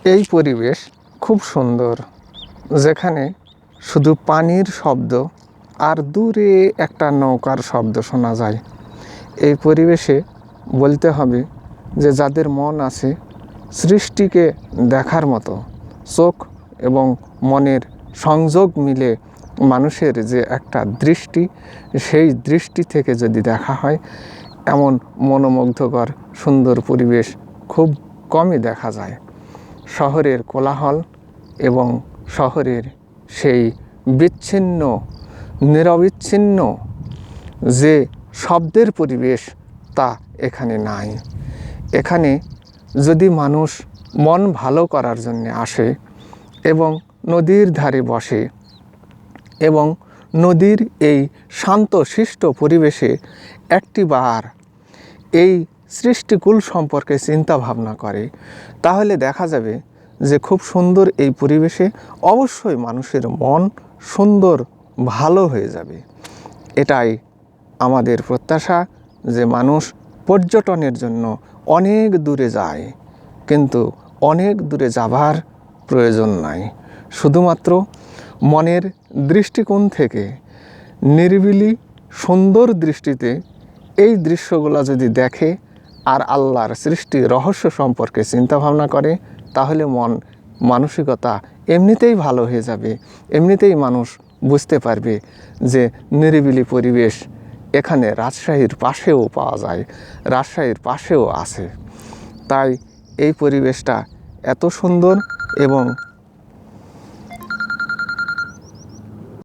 এই পরিবেশ খুব সুন্দর, যেখানে শুধু পানির শব্দ আর দূরে একটা নৌকার শব্দ শোনা যায়। এই পরিবেশে বলতে হবে যে যাদের মন আছে সৃষ্টিকে দেখার মতো, চোখ এবং মনের সংযোগ মিলে মানুষের যে একটা দৃষ্টি, সেই দৃষ্টি থেকে যদি দেখা হয়, এমন মনোমুগ্ধকর সুন্দর পরিবেশ খুব কমই দেখা যায়। শহরের কোলাহল এবং শহরের সেই বিচ্ছিন্ন নিরবিচ্ছিন্ন যে শব্দের পরিবেশ, তা এখানে নাই। এখানে যদি মানুষ মন ভালো করার জন্য আসে এবং নদীর ধারে বসে এবং নদীর এই শান্তশিষ্ট পরিবেশে একটিবার এই সৃষ্টিকুল সম্পর্কে চিন্তা ভাবনা করে, তাহলে দেখা যাবে যে খুব সুন্দর এই পরিবেশে অবশ্যই মানুষের মন সুন্দর ভালো হয়ে যাবে। এটাই আমাদের প্রত্যাশা যে মানুষ পর্যটনের জন্য অনেক দূরে যায়, কিন্তু অনেক দূরে যাবার প্রয়োজন নাই। শুধুমাত্র মনের দৃষ্টিকোণ থেকে নিরিবিলি সুন্দর দৃষ্টিতে এই দৃশ্যগুলো যদি দেখে আর আল্লাহর সৃষ্টি রহস্য সম্পর্কে চিন্তা ভাবনা করে, তাহলে মানসিকতা এমনিতেই ভালো হয়ে যাবে। এমনিতেই মানুষ বুঝতে পারবে যে নিরিবিলি পরিবেশ এখানে রাজশাহীর পাশেও পাওয়া যায়, রাজশাহীর পাশেও আছে। তাই এই পরিবেশটা এত সুন্দর এবং